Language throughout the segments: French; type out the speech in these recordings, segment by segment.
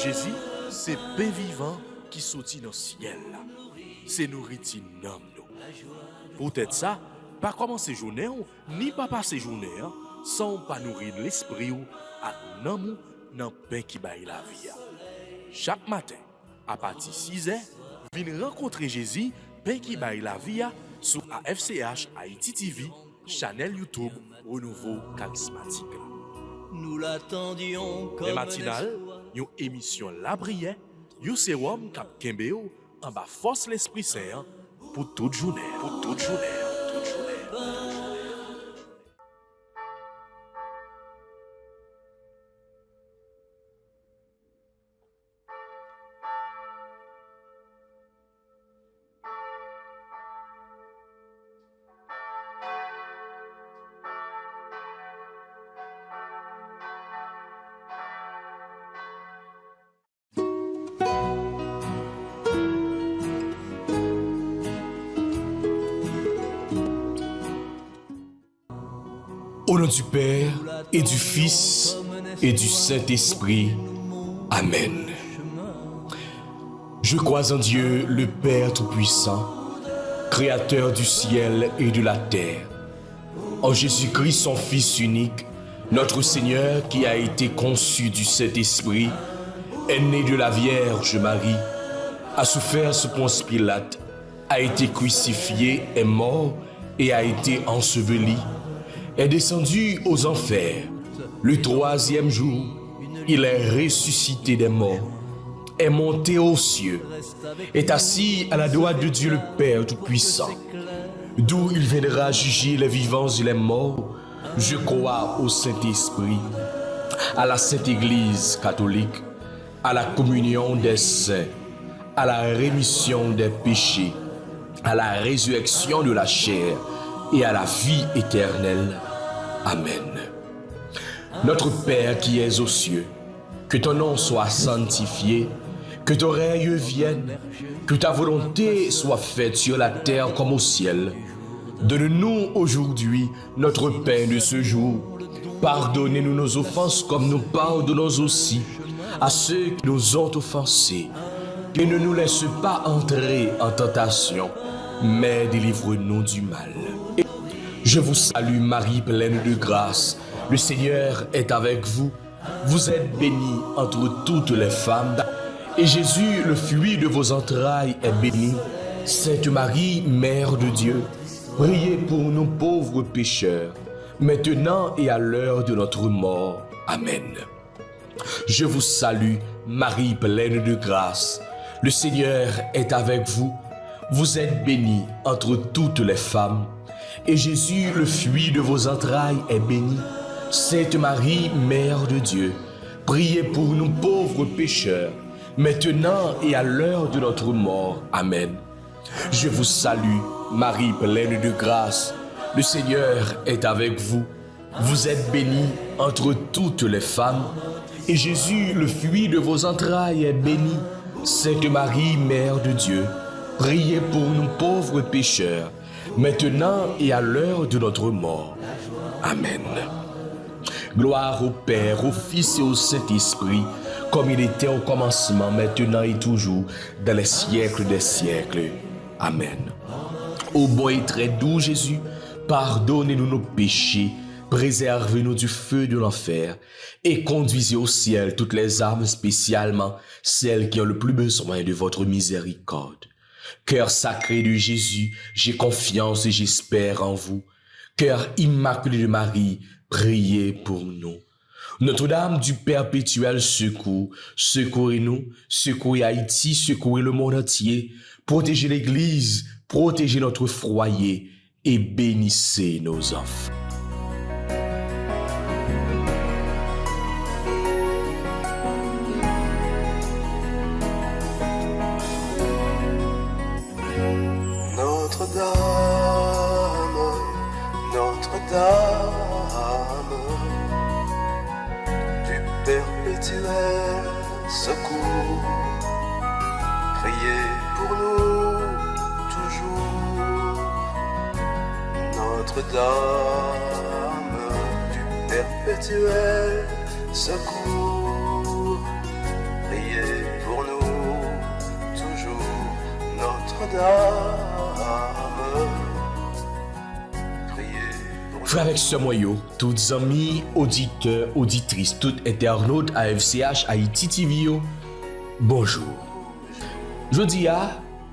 Jésus, c'est pain vivant qui sortit dans le ciel. C'est nourriture nam nous. Peut-être ça, pas commencer journée ni pas passer journée sans pas nourrir l'esprit ou à nan dans pain qui baille la vie. Chaque matin, à partir de 6h, venez rencontrer Jésus, pain qui baille la vie sur AFCH Haïti TV, channel YouTube Renouveau Charismatique. Nous l'attendions comme les matinales, une émission La Prière, un sérum cap Kembeo en bas force l'Esprit Saint pour toute journée. Pour toute journée. Toute journée. Au nom du Père, et du Fils, et du Saint-Esprit. Amen. Je crois en Dieu, le Père Tout-Puissant, Créateur du ciel et de la terre, en Jésus-Christ, son Fils unique, notre Seigneur, qui a été conçu du Saint-Esprit, est né de la Vierge Marie, a souffert sous Ponce Pilate, a été crucifié, est mort et a été enseveli, est descendu aux enfers. Le troisième jour, il est ressuscité des morts, est monté aux cieux, est assis à la droite de Dieu le Père Tout-Puissant, d'où il viendra juger les vivants et les morts. Je crois au Saint-Esprit, à la Sainte Église catholique, à la communion des saints, à la rémission des péchés, à la résurrection de la chair et à la vie éternelle. Amen. Notre Père qui es aux cieux, que ton nom soit sanctifié, que ton règne vienne, que ta volonté soit faite sur la terre comme au ciel. Donne-nous aujourd'hui notre pain de ce jour. Pardonnez-nous nos offenses comme nous pardonnons aussi à ceux qui nous ont offensés. Et ne nous laisse pas entrer en tentation, mais délivre-nous du mal. Je vous salue Marie, pleine de grâce. Le Seigneur est avec vous. Vous êtes bénie entre toutes les femmes. Et Jésus, le fruit de vos entrailles, est béni. Sainte Marie, Mère de Dieu, priez pour nous pauvres pécheurs, maintenant et à l'heure de notre mort. Amen. Je vous salue Marie, pleine de grâce. Le Seigneur est avec vous. Vous êtes bénie entre toutes les femmes. Et Jésus, le fruit de vos entrailles, est béni. Sainte Marie, Mère de Dieu, priez pour nous pauvres pécheurs, maintenant et à l'heure de notre mort. Amen. Je vous salue, Marie, pleine de grâce. Le Seigneur est avec vous. Vous êtes bénie entre toutes les femmes. Et Jésus, le fruit de vos entrailles, est béni. Sainte Marie, Mère de Dieu, priez pour nous pauvres pécheurs, maintenant et à l'heure de notre mort. Amen. Gloire au Père, au Fils et au Saint-Esprit, comme il était au commencement, maintenant et toujours, dans les siècles des siècles. Amen. Ô bon et très doux Jésus, pardonnez-nous nos péchés, préservez-nous du feu de l'enfer et conduisez au ciel toutes les âmes, spécialement celles qui ont le plus besoin de votre miséricorde. Cœur sacré de Jésus, j'ai confiance et j'espère en vous. Cœur immaculé de Marie, priez pour nous. Notre-Dame du perpétuel secours, secourez-nous, secourez Haïti, secourez le monde entier, protégez l'Église, protégez notre foyer et bénissez nos enfants. Notre-Dame, Notre-Dame, du perpétuel secours, priez pour nous toujours. Notre-Dame, du perpétuel secours, priez Notre-Dame. Priez pour Frères avec ce moyo, toutes amis, auditeurs, auditrices, tout internautes AFCH Haïti TV yo, bonjour. Jeudi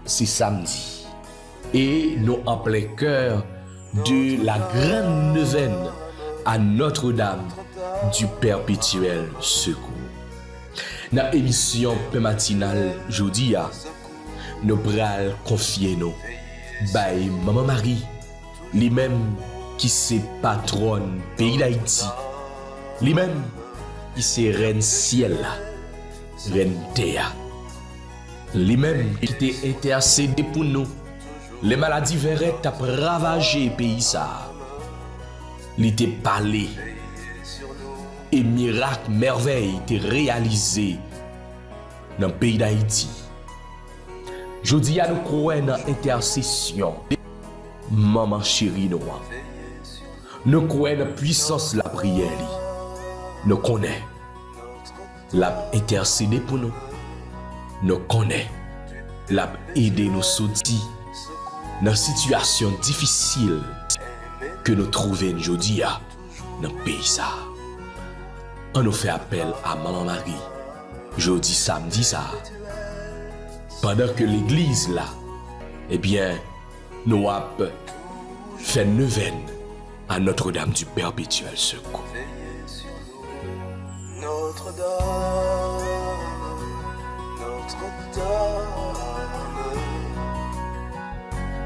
c'est samedi et nous en plein cœur de la grande neuvaine à Notre-Dame du Perpétuel Secours. Dans l'émission matinale jeudi nous pral confier nous by Maman Marie, lui-même qui c'est patronne pays d'Haïti, lui-même qui c'est reine ciel là, reine terre, lui-même qui était intercédé pour nous. Les maladies verraient t'a ravagé pays ça. Il était parlé et miracle merveille était réalisé dans le pays d'Haïti. Jodi nous croyons dans l'intercession maman chérie noire. Nous croyons dans la puissance de la prière. Nous connaissons la intercédé pour nous. Nous connaissons la aider nous sortir dans une situation difficile que nous trouvons aujourd'hui dans le pays ça. On nous fait appel à Maman Marie jeudi samedi ça. Pendant que l'église là, eh bien, nous avons fait neuvaine à Notre-Dame du Perpétuel Secours. Notre-Dame, Notre-Dame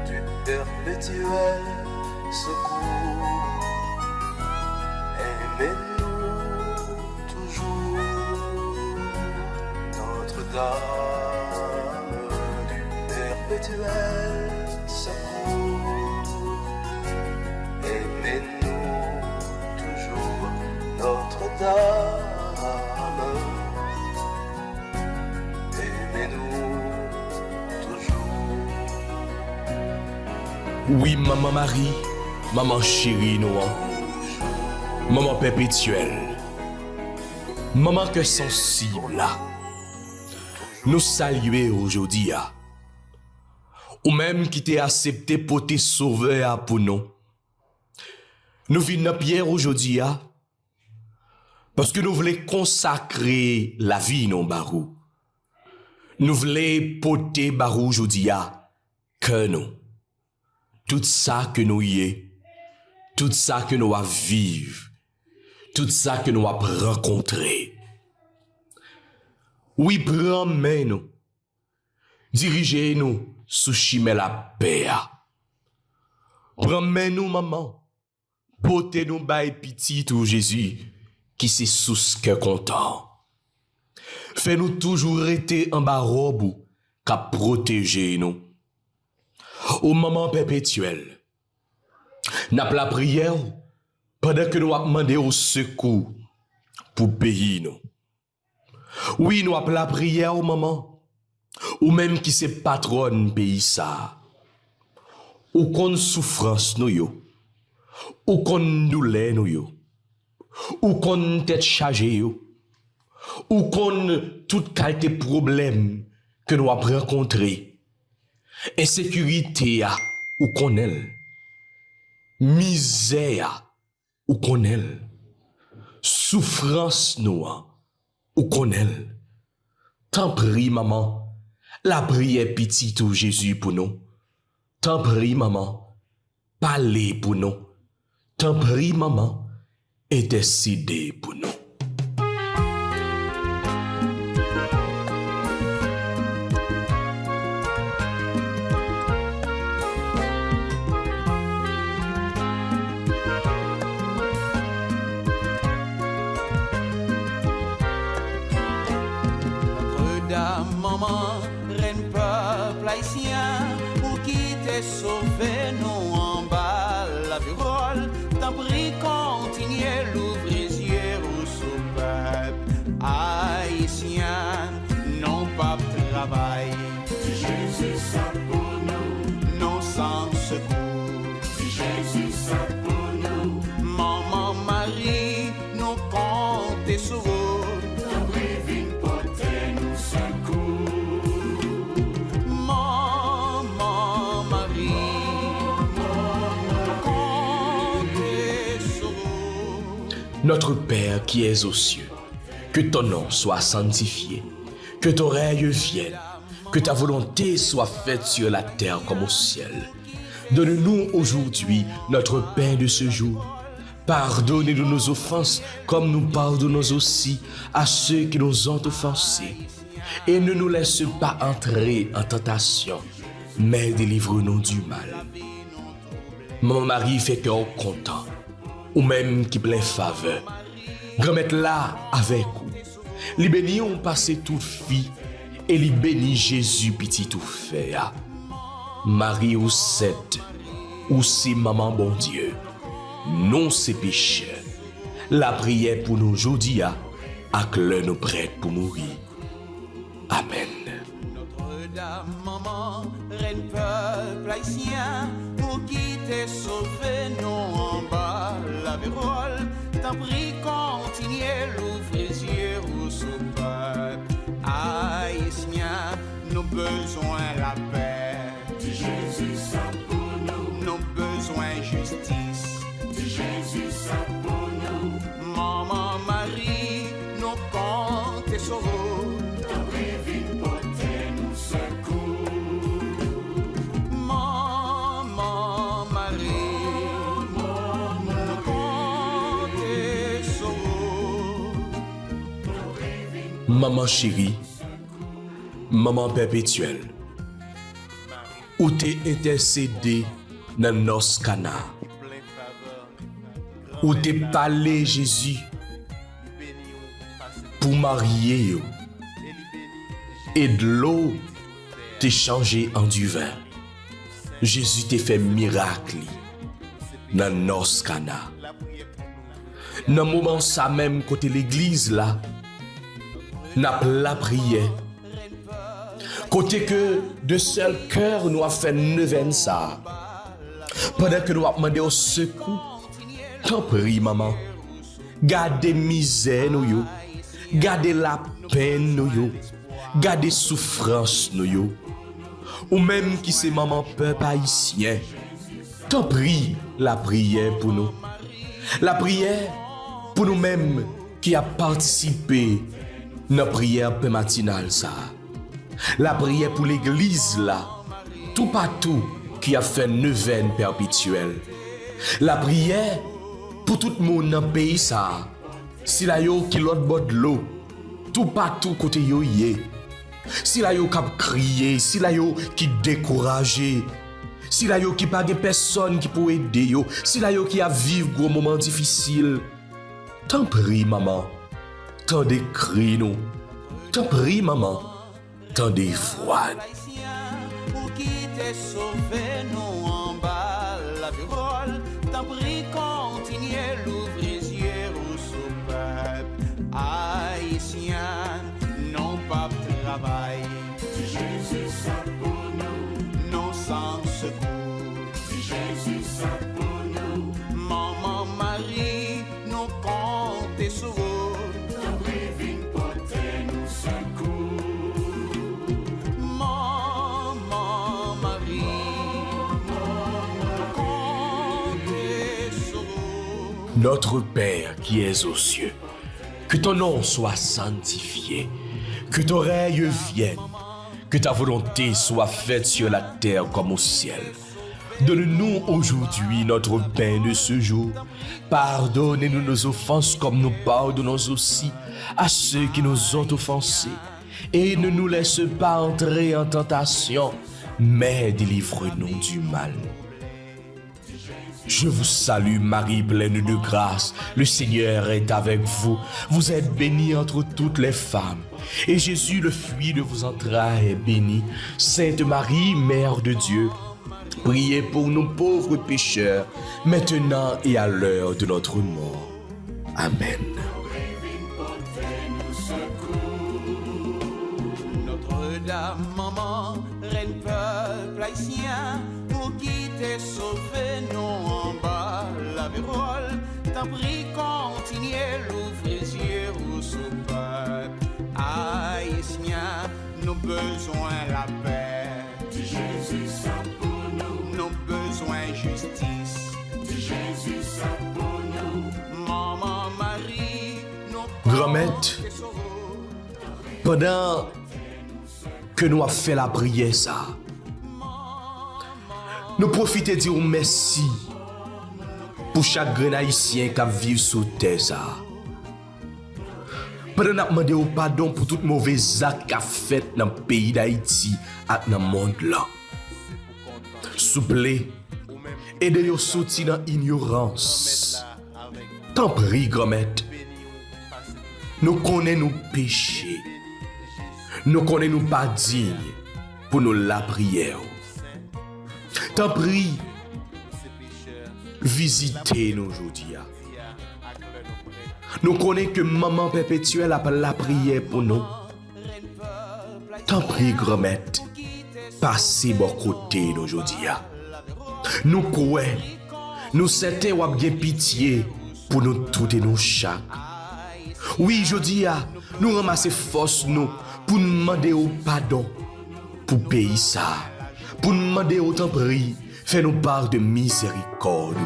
du Perpétuel Secours. Aimez-nous toujours, Notre-Dame du Perpétuel Secours. Aimez-nous toujours, Notre-Dame. Aimez-nous toujours. Oui, Maman Marie, Maman chérie Noah, Maman perpétuelle, Maman que sensible là, nous saluer aujourd'hui, ou même qui t'est accepté pour te sauver pour nous. Nous venons Pierre aujourd'hui, parce que nous voulons consacrer la vie non barou. Nous voulons porter barou aujourd'hui que nous. Tout ça que nous y est, tout ça que nous avons vivre, tout ça que nous avons rencontré. Oui, prends-nous, dirigez-nous sous chemin la paix. Prends-nous, maman, portez-nous by pitié tout Jésus, qui c'est sous ce cœur content. Fais-nous toujours rester en bas robe, qu'à protéger nous. Au moment perpétuel, n'a la prière pendant que nous avons demandé au secours pour payer nous. Oui, nous avons la prière au moment, ou même qui c'est patronne pays ça, ou qu'on souffrance nous yo, ou qu'on douleur nous yo, ou qu'on tête chargée yo, ou qu'on toute qualité problème que nous avons rencontré. Insécurité ou qu'on elle, misère ou qu'on elle, souffrance noire ou qu'on elle. T'en prie maman, la prière pitié tout Jésus pour nous. T'en prie maman, parlez pour nous. T'en prie maman, intercédez pour nous. Maman, reine peuple haïtien, pour qui t'es sauvé nous en bas la virole, t'en prie continuez l'ouvrir au sous peuple haïtien, non pas travail. Si Jésus ça pour nous, non sans secours. Si Jésus ça pour nous, maman Marie, nous comptez sur vous. Maman, Notre Père qui es aux cieux, que ton nom soit sanctifié, que ton règne vienne, que ta volonté soit faite sur la terre comme au ciel. Donne-nous aujourd'hui notre pain de ce jour. Pardonnez-nous nos offenses comme nous pardonnons aussi à ceux qui nous ont offensés. Et ne nous laisse pas entrer en tentation, mais délivre-nous du mal. Maman Marie fait cœur content, ou même qui plein faveur. Grand-mère là avec vous. Li béni on passe toute fille, et li béni Jésus petit tout fait. Marie ou sainte, ou c'est maman bon Dieu, non c'est pécheur. La prière pour nous aujourd'hui, à que nous prêts pour mourir. Amen. Notre-Dame, maman, reine peuple haïtien, pour qui t'es sauvé, nous en bas la vérole, t'en prie, continuez, l'ouvre les yeux au peuple haïtien, nous besoin la paix. Dis Jésus, ça pour nous. Nous besoin justice. Dis Jésus, ça pour nous. Maman Marie, nous comptons sur vous. T'en prie, porter nous secours. Maman Marie, nous comptons sur vous. Maman chérie, maman perpétuelle, où t'es intercédé dans nos cana, où t'es parlé Jésus pour marier yo, et de l'eau t'es changé en du vin. Jésus t'a fait miracle dans nos cana. Dans le moment ça même côté l'église là, n'a la prière. Côté que de seul cœur nous a fait neuvaine ça. Pendant que nous avons demandé au secours, t'en prie maman, gardez misère nous yo, gardez la peine nous yo, gardez souffrance nous yo. Ou même qui c'est maman peuple haïtien, t'en prie la prière pour nous. La prière pour nous-mêmes qui a participé dans la prière matinale ça. La prière pour l'église là, tout partout qui a fait neuvaine perpétuelle. La prière pour tout le monde dans le pays ça. Si la yo qui l'autre bord de l'eau, tout partout côté yo yé. Si la yo cap crier, si la yo qui découragé, si la yo qui pas de personne qui peut aider yo, si la yo qui a vivre gros moment difficile. T'en prie maman, t'en des cris nous. T'en prie maman. Tendez froide. Pour qui t'es sauvé, nous en bas la vérole, t'en prie, continuez, l'ouvre les yeux au peuple haïtien, non pas travail. Dis Jésus, ça pour nous. Non sans secours. Dis Jésus, ça pour nous. Maman Marie, nous comptons sur vous. T'en prie, porter nous secours. Notre Père qui es aux cieux, que ton nom soit sanctifié, que ton règne vienne, que ta volonté soit faite sur la terre comme au ciel. Donne-nous aujourd'hui notre pain de ce jour. Pardonnez-nous nos offenses comme nous pardonnons aussi à ceux qui nous ont offensés. Et ne nous laisse pas entrer en tentation, mais délivre-nous du mal. Je vous salue Marie pleine de grâce, le Seigneur est avec vous. Vous êtes bénie entre toutes les femmes. Et Jésus, le fruit de vos entrailles, est béni. Sainte Marie, Mère de Dieu, priez pour nous pauvres pécheurs, maintenant et à l'heure de notre mort. Amen. Notre-Dame, maman, reine peuple haïtien, pour qui t'es sauvé, nous en bas la vérole, t'en prie, continuez, l'ouvre les yeux au peuple haïtien, nous besoin la paix. Dis Jésus, ça pour nous. Nous besoin justice. Dis Jésus, ça pour nous. Maman Marie, Grand-mère, pendant que nous avons fait la prière, ça, nous profitons de dire merci pour chaque grain haïtien qui vit sur terre. Ça. Pendant que nous demandons pardon pour tout mauvais acte qu'a fait dans le pays d'Haïti et dans le monde là. S'il vous plaît, aidez-nous à sortir dans l'ignorance. Tant pis, grand-mère. Nous connaissons nos péchés. Nous connaissons nos pas dignes pour nous la prière. Tant pis, visitez-nous aujourd'hui. Nous connaissons que maman perpétuelle a la prière pour nous. Tant pis, grand-mère, passez bon côté aujourd'hui. Nous croyons, nous certains ou bien pitié pour nous toutes et nous chaque. Oui, je dis, nous ramassons force nous pour nous demander au pardon pour payer ça. Pour nous demander au temps prix, fais-nous part de miséricorde.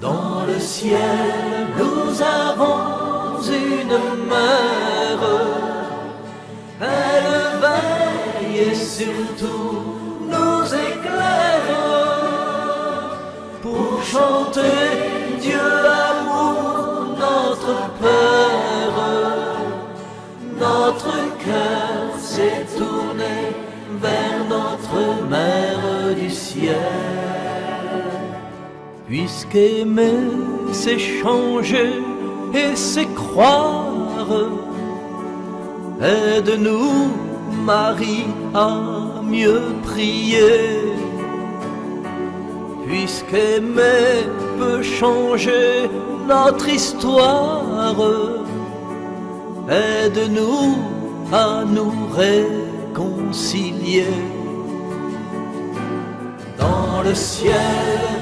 Dans le ciel, nous avons une mère. Elle veille et surtout nous éclaire pour chanter Dieu amour, notre Père. Notre cœur s'est tourné vers notre Mère du ciel. Puisqu'aimer, c'est changer et c'est croire. Aide-nous, Marie, à mieux prier. Puisqu'aimer peut changer notre histoire, aide-nous à nous réconcilier. Dans le ciel,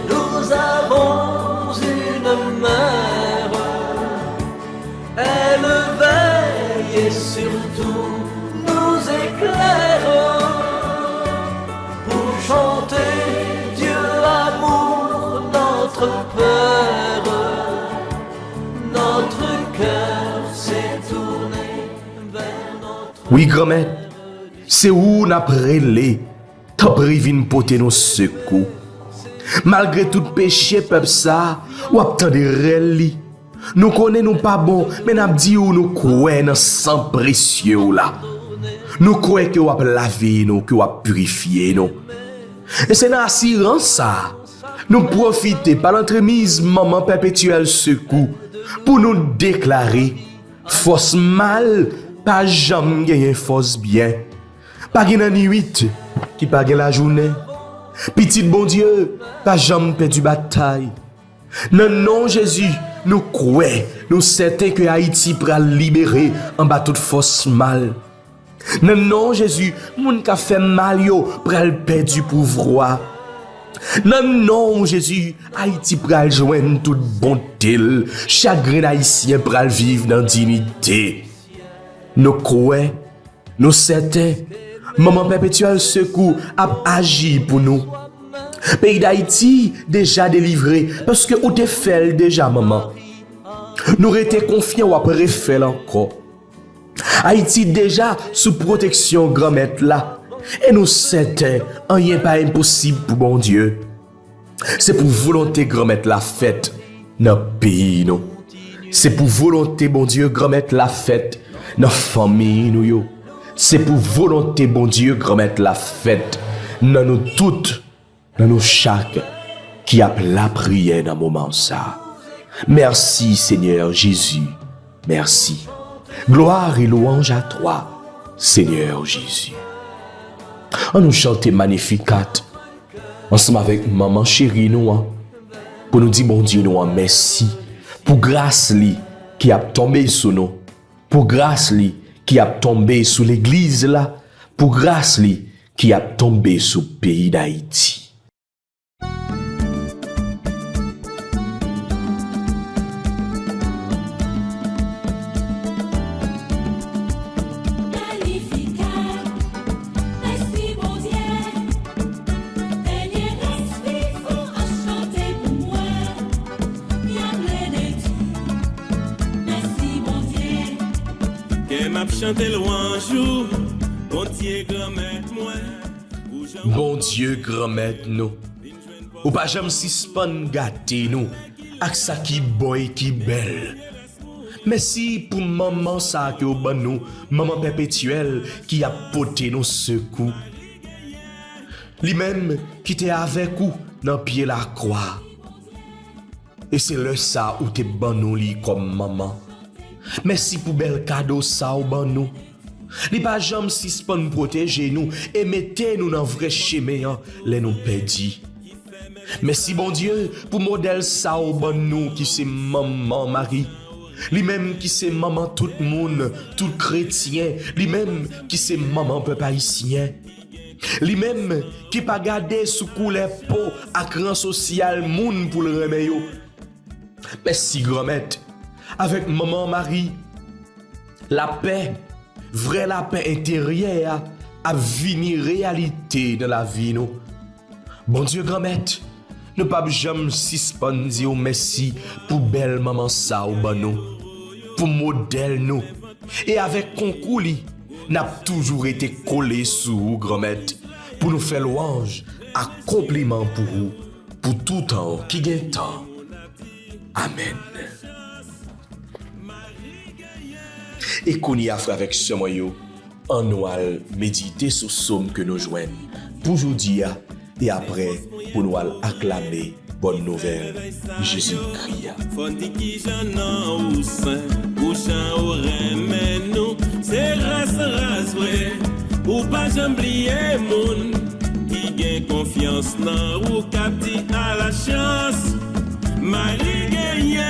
nous avons une mère. Elle veille et surtout nous éclaire pour chanter Dieu amour, notre Père. Notre cœur s'est tourné vers notre... Oui, grand-mère, c'est où on a prélé, t'as prévenu porter nos secours. Malgré tout péché, peuple ça, ou attendez réel. Nous connaissons pas bon, mais nous disons nous croyons dans sang précieux là. Nous croyons que vous avez lavé nous, que vous avez purifié nous. Et c'est dans l'assurance ça. Nous profitons par l'entremise maman perpétuelle secours pour nous déclarer force mal, pas jamais gagner force bien. Pas gagner nuit, qui pas gagner la journée. Petit bon Dieu, pas jamais perdu bataille. Non, non, Jésus, nous croyons, nous certains que Haïti pourra libérer en bas toute force mal. Non, non, Jésus, moun ka fait mal yo pral perdu pouvoir. Non, non, Jésus, Haïti pral joindre toute bonté, chagrin haïtien pral vivre dans dignité. Nous croyons, nous certains, maman perpétuelle secours a agi pour nous. Pays d'Haïti déjà délivré parce que ou te fait déjà maman. Nous étions confiants ou après faire encore. Haïti déjà sous protection grand-mère là et nous certains rien pas impossible pour bon Dieu. C'est pour volonté grand-mère la fête dans le pays nous. C'est pour volonté bon Dieu grand-mère la fête dans la famille nous yo. C'est pour volonté bon Dieu grand-mère la fête dans nous toutes. Dans nous chaque qui a la prière dans le moment ça. Merci Seigneur Jésus. Merci. Gloire et louange à toi, Seigneur Jésus. On nous chante Magnificat ensemble avec maman chérie nous pour nous dire bon Dieu nous merci pour grâce li qui a tombé sur nous, pour grâce li qui a tombé sur l'église là, pour grâce li qui a tombé sur le pays d'Haïti. Magnificat, m'a chanté louange, bon Dieu grand-mère moi. Bon Dieu, grand-mère nous. Ou pas jamais suspend gâter nous. Ak ça qui boy qui belle. Merci pour maman ça qui au ban nous, maman perpétuelle qui a porté nos secours. Lui-même qui était avec nous dans pied la croix. Et c'est le ça où t'es ban nous li comme maman. Merci pour bel cadeau ça au ban nous. Li pas jamais suspend protéger nous et mettez nous dans vrai chemin les nous perdis. Merci bon Dieu pour modèle ça au ban nous qui c'est maman Marie. Lui-même qui c'est maman tout le monde, tout chrétien, lui-même qui c'est maman peuple haïtien. Lui-même qui pas gardé sous couleur peau à grand social moun pour le remeyo. Merci grand-mère. Avec maman Marie, la paix, vraie la paix intérieure a vini réalité dans la vie nous. Bon Dieu grand-mère, ne pas jamais suspendre dire merci pour belle maman ça ou ban nous, pour modèle nous. Et avec concours li, n'a toujours été collé sous grand-mère pour nous faire louange, à compliment pour vous, pour tout temps qui gagne temps. Amen. Et qu'on y a fait avec ce moyen, en nous méditer sur somme que nous joignons pour aujourd'hui et après pour nous acclamer bonne nouvelle Jésus-Christ. C'est race vrai, ou pas j'oublier moun qui gagne confiance dans ou capti à la chance. Marie gagne.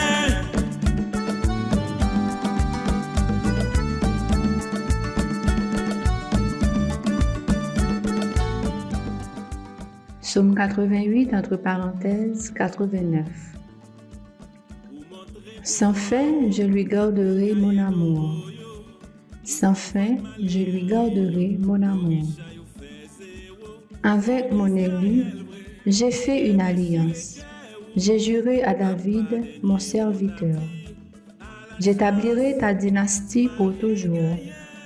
Psaume 88, entre parenthèses, 89. Sans fin, je lui garderai mon amour. Sans fin, je lui garderai mon amour. Avec mon élu, j'ai fait une alliance. J'ai juré à David, mon serviteur. J'établirai ta dynastie pour toujours.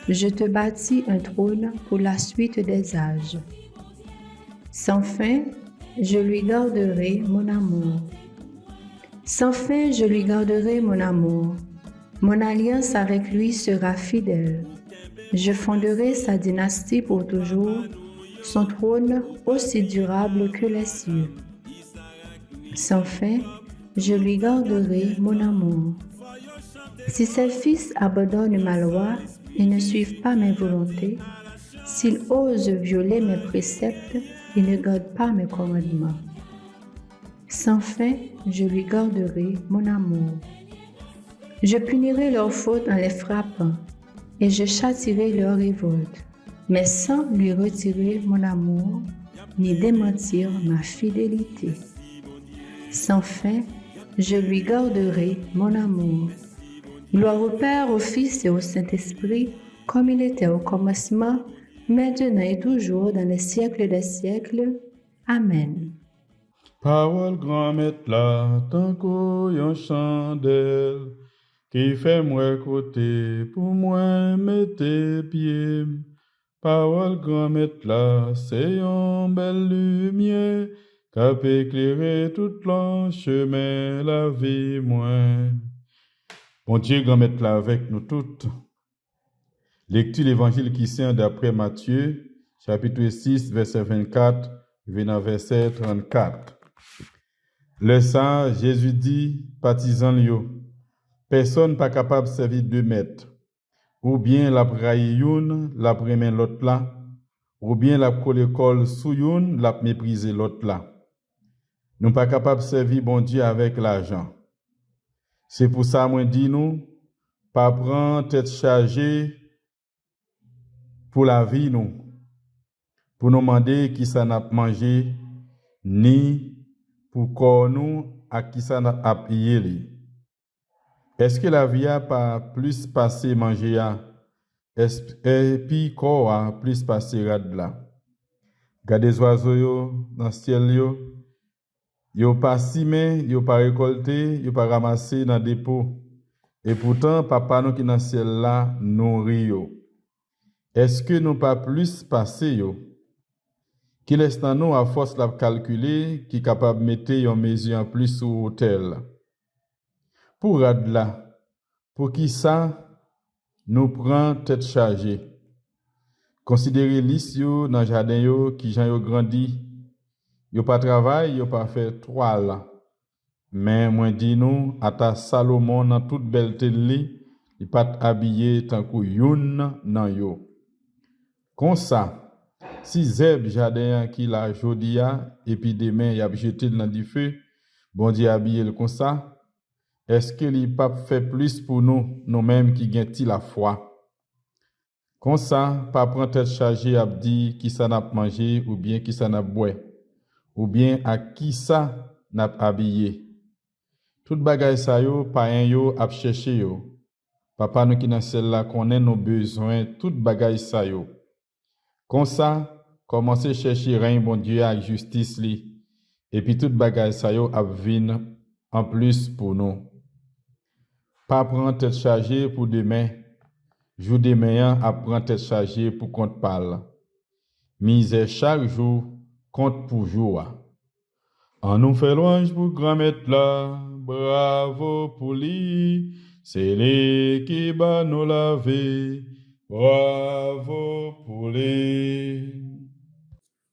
Je te bâtis un trône pour la suite des âges. Sans fin, je lui garderai mon amour. Sans fin, je lui garderai mon amour. Mon alliance avec lui sera fidèle. Je fonderai sa dynastie pour toujours, son trône aussi durable que les cieux. Sans fin, je lui garderai mon amour. Si ses fils abandonnent ma loi et ne suivent pas mes volontés, s'ils osent violer mes préceptes et ne gardent pas mes commandements, sans fin, je lui garderai mon amour. Je punirai leurs fautes en les frappant, et je châtierai leur révolte, mais sans lui retirer mon amour, ni démentir ma fidélité. Sans fin, je lui garderai mon amour. Gloire au Père, au Fils et au Saint-Esprit, comme il était au commencement, maintenant et toujours, dans les siècles des siècles. Amen. Parole grand-mère là, tant qu'on chandelle, qui fait moi côté, pour moi mettre pied. Parole grand-mère là, c'est une belle lumière, qui peut éclairer tout le chemin, la vie moi. Bon Dieu, grand-mère là avec nous toutes. Lecture l'évangile qui tient d'après Matthieu, chapitre 6, verset 24, venant verset 34. Le ça, Jésus dit, partisan yo, personne pas capable de servir 2 maîtres, ou bien la braille youn, la premen l'autre là, ou bien la coller col sous youn, la mépriser l'autre là. Nous pas capable de servir bon Dieu avec l'argent. C'est pour ça moi dis nous, pas prendre tête chargée pour la vie nous, pour nous demander qui ça n'a mangé, ni pour corps nous à qui ça n'a payé. Est-ce que la vie a pas plus passé manger et puis corps a plus passé rad là? Gardez les oiseaux yo dans le ciel yo pas simé, yo pas récolté, yo pas ramassé dans dépôt. Et pourtant, papa nous qui dans le ciel là, nourrit yo. Est-ce que nous pas plus passé yo? Qui laisse dans nous à force de calculer, qui capable de mettre une mesure en plus sur hôtel? Pour rad là, pour qui ça nous prend tête chargée? Considérez liste yo dans jardin yo qui jan yo grandi, yo pas travail, yo pas fait trois là. Mais moi dis nous, ata Salomon dans toute belleté li, il pas habillé tant que youn nan yo. Comme ça, si zeb jardin qui la jodia et puis demain y a jeté dans du feu, bon Dieu habillé le comme ça, est-ce que il pas fait plus pour nous-mêmes qui gagne la foi? Comme ça, pas prendre tête chargée à dire qui ça n'a mangé ou bien qui ça n'a boire ou bien à qui ça n'a habillé. Tout bagay sa yo, payen yo ap chercher yo. Papa nous qui dans celle là connaît nos besoins, tout bagay sa yo. Comme ça, commencer chercher règne bon Dieu avec justice li et puis tout bagay sa yo ap vinn en plus pour nous. Pas prendre tête chargée pour demain. Jour demain à prendre tête chargée pour compte parle. Misère chaque jour, compte pour jour. On nous fait louange pour grand maître là, bravo pour lui, c'est lui qui va nous laver, bravo pour lui.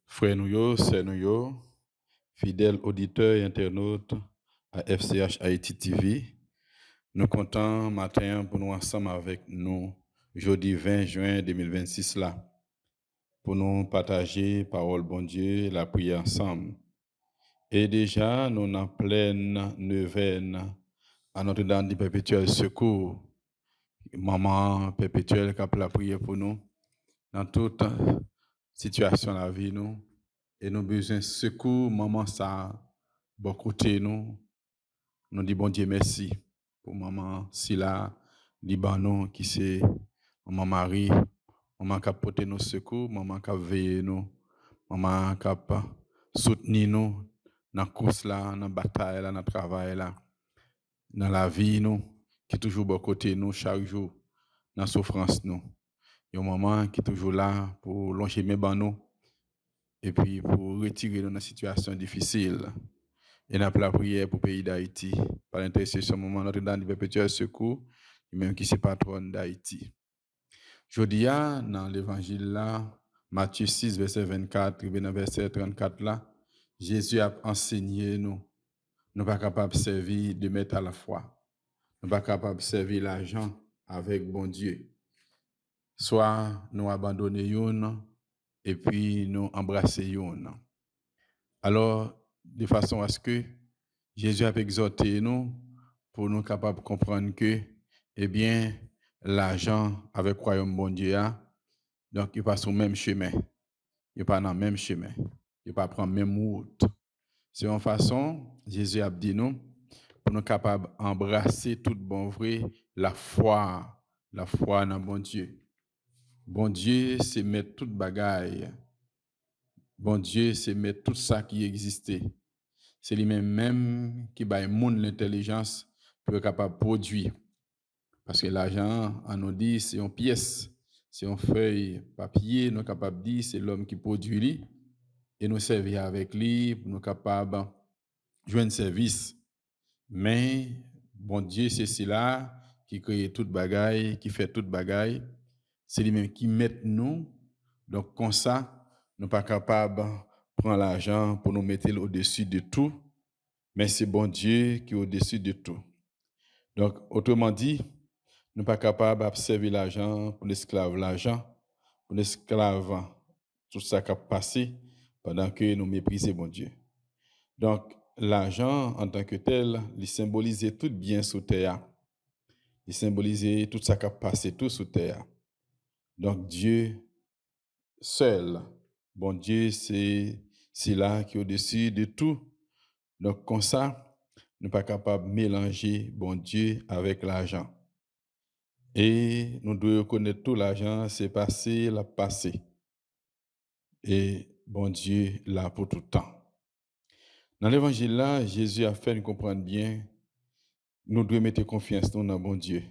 Frère nous yo, c'est nous yo, fidèles auditeurs et internautes à FCH Haïti TV, nous comptons matin pour nous ensemble avec nous, jeudi 20 juin 2026 là, pour nous partager parole bon Dieu, la prière ensemble. Et déjà, nous en pleine neuvaine à Notre-Dame du Perpétuel Secours. Maman perpétuelle qui a la prière pour nous dans toute situation de la vie nous. Et nous besoin de secours, maman ça, bon côté nous. Nous disons bon Dieu merci pour maman Sila, Libanon qui c'est maman Marie, maman qui a porté nos secours, maman qui a veillé nous, maman qui a soutenu nous. Dans la course là, dans la bataille là, dans le travail là, dans la vie nous, qui est toujours bon côté nous chaque jour, dans la souffrance nous. Il y a un moment qui est toujours là pour longer mes bancs nous et puis pour retirer nous dans une situation difficile. Et nous avons la prière pour le pays d'Haïti, par l'intercession moment Notre-Dame du Perpétuel Secours, même qui est patronne d'Haïti. Jeudi, dans l'évangile là, Matthieu 6, verset 24, verset 34 là, Jésus a enseigné nous. Nous ne sommes pas capables de servir de mettre à la foi. Nous ne sommes pas capables de servir l'argent avec bon Dieu. Soit nous abandonner yon et puis nous embrasser yon. Alors, de façon à ce que Jésus a exhorté nous pour nous capables de comprendre que, eh bien, l'argent avec le royaume bon Dieu, donc il passe au même chemin. Il pas dans le même chemin. Il pas prendre même route. C'est une façon, Jésus a dit nous, pour nous capables d'embrasser tout bon vrai, la foi dans bon Dieu. Bon Dieu, c'est mettre toute bagaille. Bon Dieu, c'est mettre tout ça qui existait. C'est lui-même qui baille monde l'intelligence pour être capable de produire. Parce que l'argent, on nous dit, c'est une pièce, c'est une feuille papier, nous sommes capables de dire, c'est l'homme qui produit lui. Et nous servir avec lui pour nous capables de jouer un service. Mais, bon Dieu, c'est cela qui crée toute bagaille, qui fait toute bagaille. C'est lui-même qui met nous. Donc, comme ça, nous ne sommes pas capables de prendre l'argent pour nous mettre au-dessus de tout. Mais c'est bon Dieu qui est au-dessus de tout. Donc, autrement dit, nous ne sommes pas capables d'observer l'argent pour l'esclave. L'argent, pour l'esclave, tout ça qui a passé pendant que nous méprisons bon Dieu. Donc, l'argent, en tant que tel, il symbolise tout bien sous terre. Il symbolise tout ça qui a passé tout sous terre. Donc, Dieu seul, bon Dieu, c'est là qui est au-dessus de tout. Donc, comme ça, nous ne sommes pas capables de mélanger bon Dieu avec l'argent. Et nous devons reconnaître tout l'argent, c'est passé, la passé. Et bon Dieu, là pour tout le temps. Dans l'évangile là, Jésus a fait nous comprendre bien, nous devons mettre confiance nous dans bon Dieu.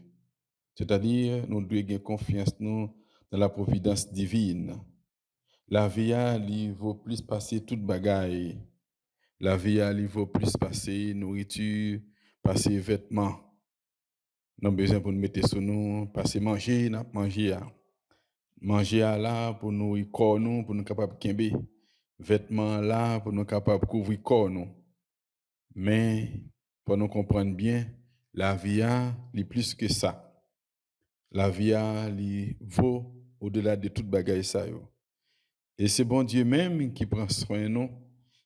C'est-à-dire, nous devons avoir confiance nous dans la providence divine. La vie, il vaut plus passer toute bagaille. La vie, il vaut plus passer nourriture, passer vêtements. Nous avons besoin pour nous mettre sur nous, passer manger, nous manger. Manger là pour nous corps nous, pour nous capables de kembe. Vêtements là pour nous capables de couvrir corps nous. Mais pour nous comprendre bien, la vie est plus que ça. La vie vaut au-delà de toute bagaille ça yo. Et c'est bon Dieu même qui prend soin de nous.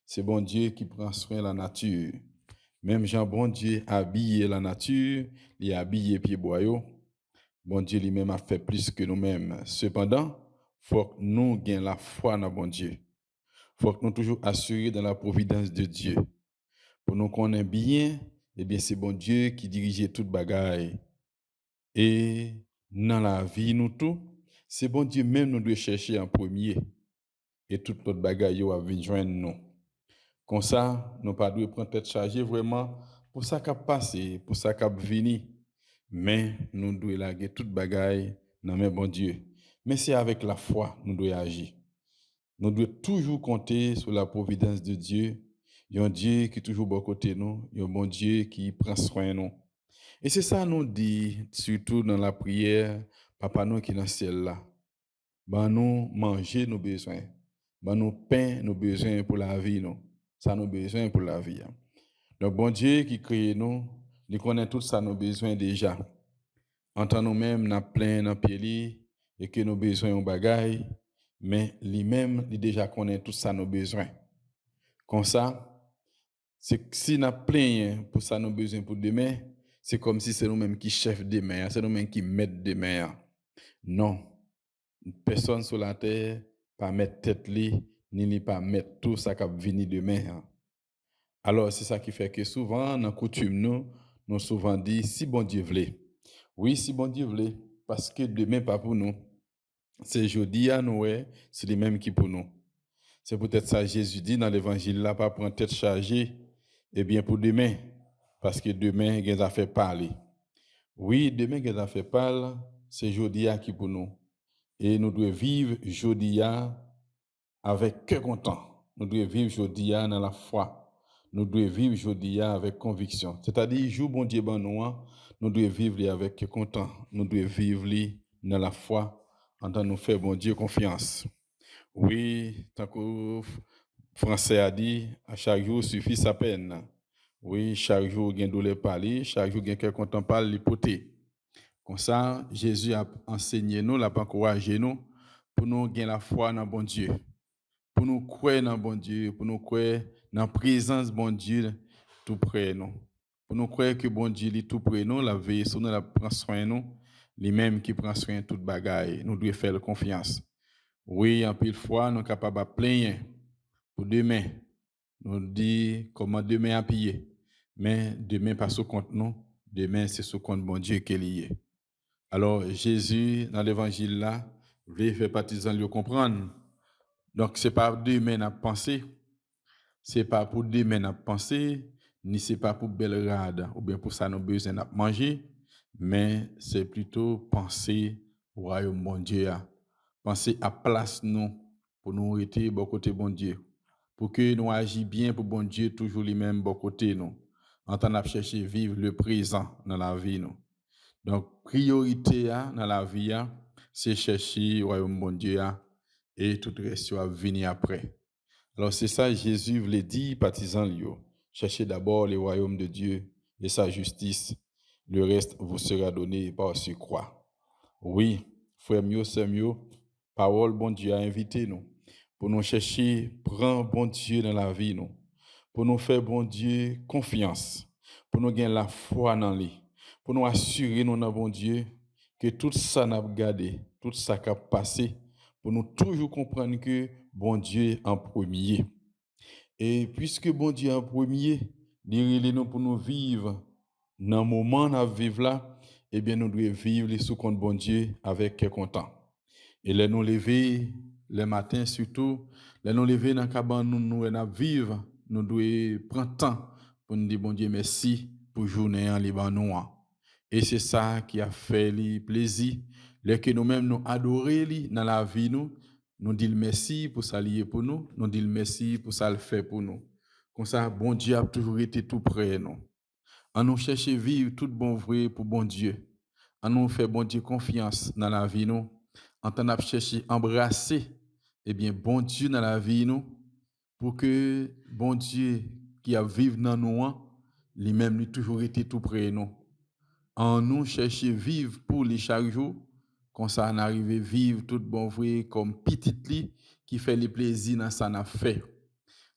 C'est bon Dieu qui prend soin de la nature. Même Jean bon Dieu habille la nature, il a habillé pied boyau. Bon Dieu lui-même a fait plus que nous-mêmes. Cependant, faut que nous ayons la foi dans bon Dieu. Faut que nous toujours assurés dans la providence de Dieu. Pour nous connaître bien, eh bien c'est bon Dieu qui dirige toute bagaille. Et dans la vie nous tout, c'est bon Dieu même nous devons chercher en premier. Et toute notre bagaille va venir joindre nous. Comme ça, nous pas devons prendre tête chargée vraiment pour ça qui a passé, pour ça qui a venu. Mais nous devons laguer toute bagaille dans le bon Dieu. Mais c'est avec la foi nous devons agir. Nous devons toujours compter sur la providence de Dieu. Il y a un Dieu qui est toujours bon côté nous, il y a un bon Dieu qui prend soin de nous. Et c'est ça nous dit, surtout dans la prière, Papa nous qui est dans le ciel là. Ben nous manger nos besoins. Ben nous pain nos besoins pour la vie nous. Ça nos besoins pour la vie. Donc bon Dieu qui crée nous, il connaît tout ça nos besoins déjà. En tant nous-mêmes n'a plein dans pied et que nos besoins ont bagaille, mais lui-même il déjà connaît tout ça nos besoins. Comme ça, c'est si n'a plein pour ça nos besoins pour demain, c'est comme si c'est nous-mêmes qui chef demain, c'est nous-mêmes qui mettent demain. Non. Personne sur la terre pas mettre tête ni pas mettre tout ça qui va venir demain. Alors c'est ça qui fait que souvent dans coutume nous souvent dit si bon Dieu voulait. Oui, si bon Dieu voulait parce que demain pas pour nous. C'est jeudi à nous, c'est les mêmes qui pour nous. C'est peut-être ça Jésus dit dans l'évangile là pas prendre tête chargée bien pour demain parce que demain il a fait parler. Oui, demain il a fait parler, c'est jeudi qui pour nous. Et nous devons vivre jeudi avec cœur content. Nous devons vivre jeudi dans la foi. Nous devons vivre jeudi avec conviction. C'est-à-dire, jour bon Dieu ben nous devons vivre avec cœur content. Nous devons vivre dans la foi en tant que nous faire bon Dieu confiance. Oui, tant que Français a dit, à chaque jour suffit sa peine. Oui, chaque jour il y a douleur parler, chaque jour il y a cœur content parler l'hypothèse. Comme ça, Jésus a enseigné nous, l'a encouragé nous pour nous gagner la foi dans bon Dieu. Pour nous croire dans bon Dieu, pour nous croire dans la présence de bon Dieu tout près nous. Pour nous croire que bon Dieu est tout près nous, la veille sur nous, la prend soin de nous, lui-même qui prend soin de toute bagaille. Nous devons faire confiance. Oui, en pile fois, nous sommes capables de plaindre pour demain. Nous disons comment demain a pillé. Mais demain pas sous compte nous, demain c'est sous compte bon Dieu qui est lié. Alors, Jésus, dans l'évangile là, veut faire partisans le comprendre. Donc, ce n'est pas demain à penser, ce n'est pas pour demain à penser, ni ce n'est pas pour belle rade, ou bien pour ça nous besoin de manger, mais c'est plutôt penser au royaume bon Dieu, penser à place nous, pour nous être bon côté bon Dieu, pour que nous agissions bien pour bon Dieu, toujours les mêmes bon côté nous, en train de chercher à vivre le présent dans la vie nous. Donc, priorité dans la vie, c'est chercher le royaume bon Dieu et tout le reste va venir après. Alors, c'est ça Jésus voulait dire, partisans, cherchez d'abord le royaume de Dieu et sa justice. Le reste vous sera donné par surcroît. Oui, frère mieux, sœur mieux, parole bon Dieu a invité nous pour nous chercher, prendre bon Dieu dans la vie, nous, pour nous faire bon Dieu confiance, pour nous gagner la foi dans lui. Pour nous assurer, nous, bon Dieu, que tout ça n'a pas gardé, tout ça qui a passé, pour nous toujours comprendre que bon Dieu est en premier. Et puisque bon Dieu est en premier, nous pour nous vivre dans le moment où nous vivons là, eh bien, nous devons vivre sous compte bon Dieu avec cœur content. Et les nous lever, le matin surtout, les nous lever dans le cabane, nous vivre, nous devons prendre temps pour nous dire bon Dieu merci. pour journée en Liban. Et c'est ça qui a fait le plaisir. Lorsque nous-mêmes nous adorons dans la vie, nous disons merci pour ça lié pour nous, nous disons merci pour ça le fait pour nous. Comme ça, bon Dieu a toujours été tout près de nous. On nous cherche vivre tout bon vrai pour bon Dieu. On nous fait bon Dieu confiance dans la vie, nous. On t'en cherché embrasser, bon Dieu dans la vie, nous, pour que bon Dieu qui a vécu dans nous, lui-même, lui toujours été tout près de nous. On nous cherche vivre pour les chaque jour, comme ça on arrive à vivre tout bon vrai comme petit li qui fait les plaisirs dans ça n'a fait.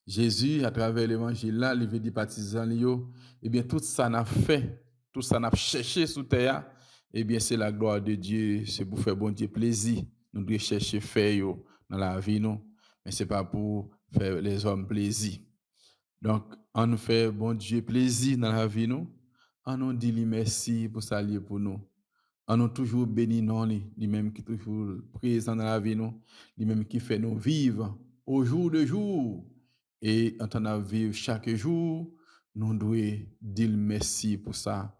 Jésus à travers l'évangile là, il veut dire partisans yo, tout ça n'a fait, tout ça n'a cherché sous terre, c'est la gloire de Dieu, c'est pour faire bon Dieu plaisir. Nous devons chercher faire yo dans la vie nous, mais c'est pas pour faire les hommes plaisir. Donc on nous fait bon Dieu plaisir dans la vie nous. On nous dit merci pour ça lié pour nous. On nous toujours béni non lui-même qui toujours présent dans la vie nous, lui-même qui fait nous vivre au jour le jour et en train de vivre chaque jour, nous devons dire merci pour ça.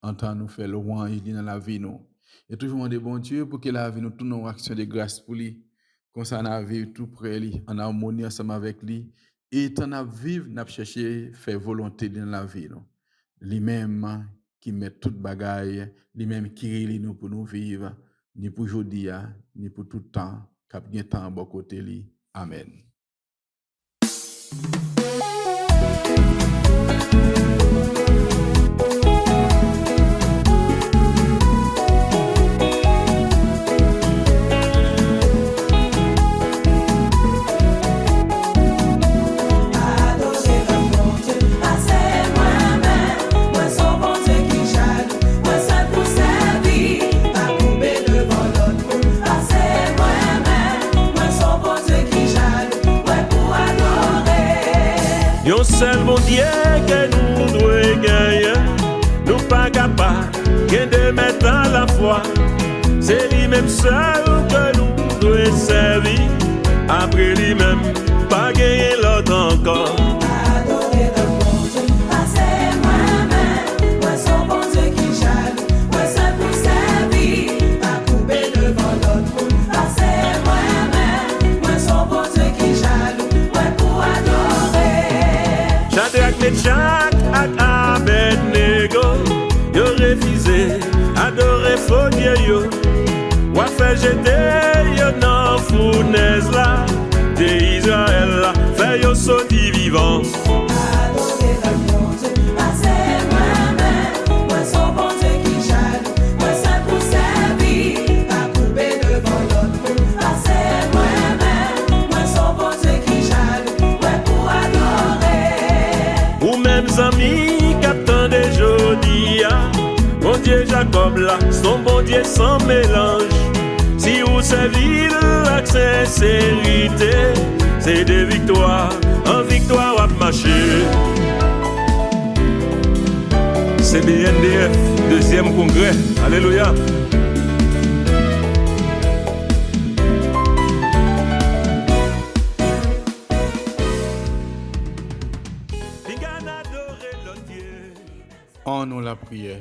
En train de nous faire louange dans la vie nous. Et toujours demander bon Dieu pour que la vie nous tourne en action de grâce pour lui. Comme ça on a vivre tout près lui, en harmonie ensemble avec lui et en a vivre, n'a chercher faire volonté dans la vie nous. Lui-même qui met toute bagaille, lui-même qui réunit nous pour nous vivre, ni pour aujourd'hui, ni pour tout le temps, cap gen temps bon côté li. Amen. Yon seul bon Dieu que nous devons gagner, nous pas capables de mettre à la foi. C'est lui-même seul que nous devons servir. Après lui-même, pas gagner l'autre encore. Adorer le bon Dieu, c'est moi-même, moi son bon Dieu qui jaloux, moi seul pour servir, pas couper devant l'autre. C'est moi-même, moi son bon Dieu qui jaloux, moi pour adorer. Shadrach, Meshach et Abednego, yo refusé adorer faux Dieu yo. Wa fait jeter yo dans fournaise là, de Israël là, fait yo sorti vivant. Adorer le bon Dieu, c'est moi-même, moi son bon Dieu qui jaloux, moi seul pour servir, pas couper devant l'autre. C'est moi-même, moi son bon Dieu qui jaloux, moi pour adorer. Ou même amis captant des jodi, bon Dieu Jacob là, son bon Dieu sans mélange. Si vous servez la sincérité, c'est de victoire en victoire à marcher. CBNDF, deuxième congrès. Alléluia. En nous la prière.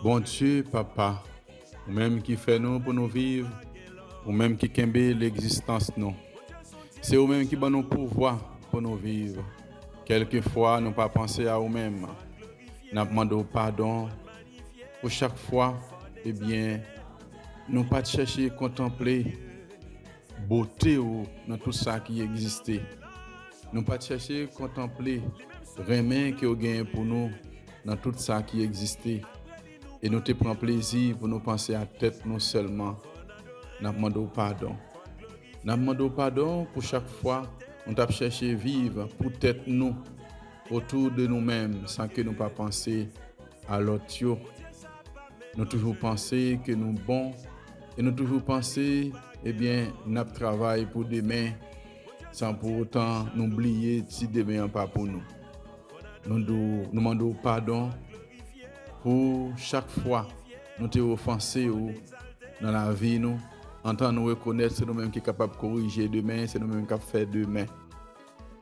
Bon Dieu, Papa, ou même qui fait nous pour nous vivre, ou même qui kembe l'existence nous. C'est ou même qui va nous pouvoir pour nous vivre. Quelquefois, nous pas penser à nous-mêmes. Nous demandons pardon pour chaque fois, nous pas chercher à contempler beauté dans tout ça qui existait. Nous pas chercher à contempler remède que vous gagnez pour nous dans tout ça qui existait. Et nous te prenons plaisir pour nous penser à tête nous seulement. Nous demandons pardon. Nous demandons pardon pour chaque fois nous avons cherché à vivre pour tête nous autour de nous-mêmes sans que nous pas penser à l'autre. Nous toujours penser que nous bons et nous toujours penser nous travaillons pour demain sans pour autant nous oublier si demain n'est pas pour nous. Nous demandons pardon pour chaque fois nous t'avons offensé dans la vie nous, en tant que nous reconnaître c'est nous-mêmes qui sommes capables de corriger demain, c'est nous-mêmes qui sommes faire demain.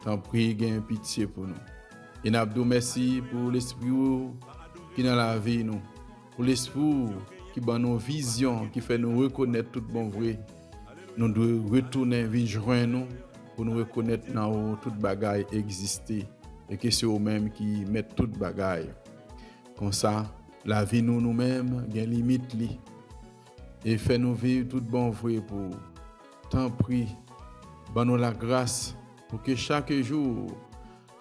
T'en prie, gagne pitié pour nous. Et nous avons merci pour l'esprit qui est dans la vie nous, pour l'esprit qui donne nos visions, qui fait nous reconnaître tout bon vrai. Nous devons retourner joindre nous pour nous reconnaître dans toute bagaille exister et que c'est eux-mêmes qui mettent toute bagaille. Comme ça, la vie nous-mêmes a une limite et fait nous vivre tout bon vrai pour tant prie, donne-nous la grâce pour que chaque jour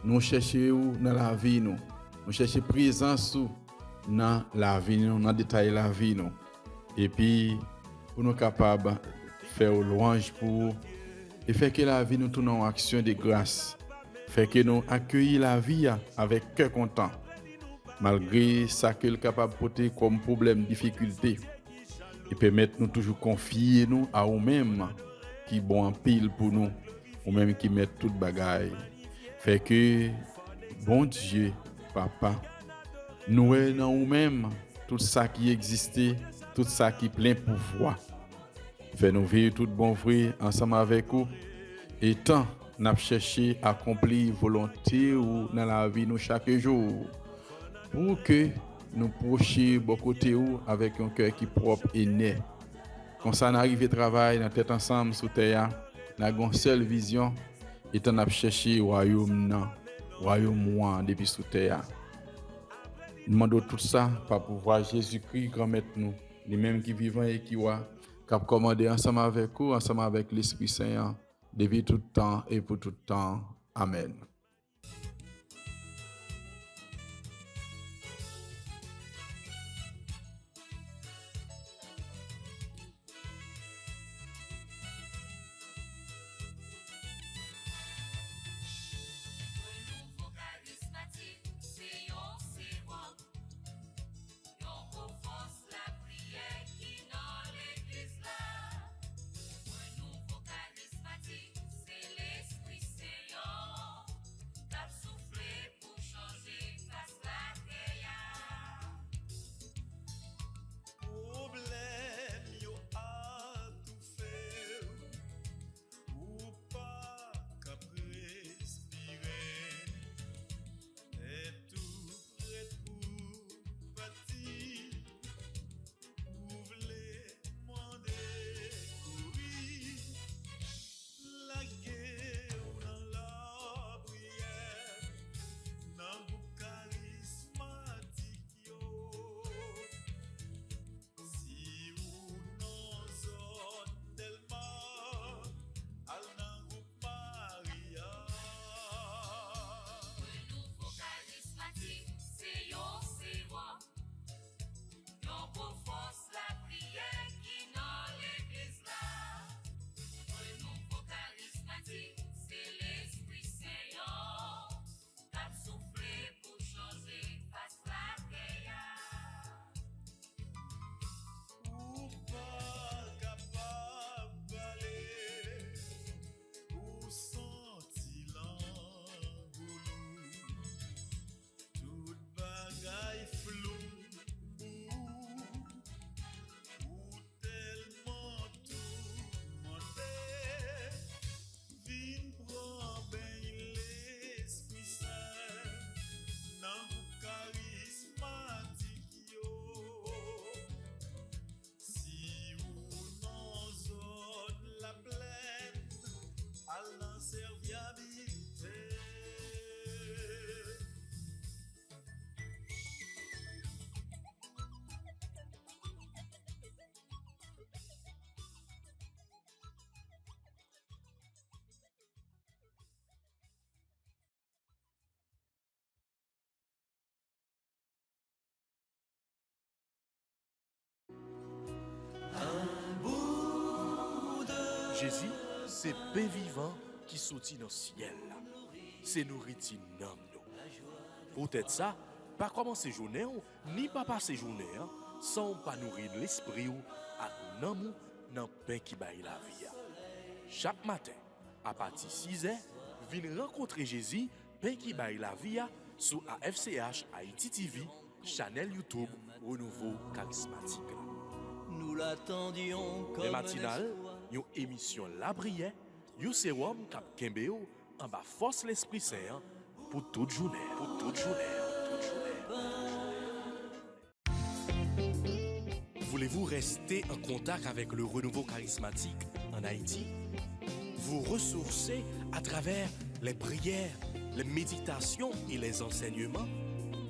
nous cherchions dans la vie nous cherchions présence dans la vie nous, dans détail la vie nous. Et puis pour nous capables faire louange pour et faire que la vie nous tourne en action de grâce, faire que nous accueillir la vie avec cœur content malgré ça que le capable porter comme problème, difficulté, et permettre nous toujours confier nous à nous-mêmes qui bon en pile pour nous, ou même qui mettent toute bagaille. Fait que bon Dieu, papa, nous est dans nous-mêmes tout ça qui existait, tout ça qui plein pouvoir. Fait nous vivre tout bon vrai ensemble avec vous, et tant n'a cherché à accomplir volonté ou dans la vie nous chaque jour. Pour que nous prochions beaucoup de vous avec un cœur qui est propre et net. Quand ça arrive au travail, nous tête ensemble sous terre, nous avons une seule vision, et nous avons cherché le royaume depuis sous terre. Nous demandons tout ça par pouvoir Jésus-Christ, grand-maître nous, les mêmes qui vivent et qui ont commandé ensemble avec vous, ensemble avec l'Esprit Saint, depuis tout temps et pour tout temps. Amen. Jésus, c'est pain vivant qui sortit dans le ciel. C'est nourriture nom nous. Peut-être ça, pas commencer journée ni pas passer journée sans pas nourrir l'esprit ou à nous dans pain qui baille la vie. Chaque matin, à partir de 6h, venez rencontrer Jésus, pain qui baille la vie sur AFCH Haïti TV, channel YouTube Renouveau Charismatique. Nous l'attendions comme les matinales, une émission La Prière, un sérum cap Kembeo en bas force l'Esprit Saint pour toute journée. Pour toute journée. Voulez-vous rester en contact avec le renouveau charismatique en Haïti? Vous ressourcer à travers les prières, les méditations et les enseignements?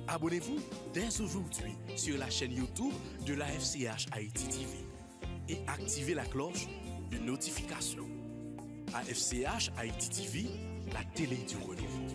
Abonnez-vous dès aujourd'hui sur la chaîne YouTube de la FCH Haïti TV et activez la cloche de notification. AFCH Haïti TV, la télé du renouveau.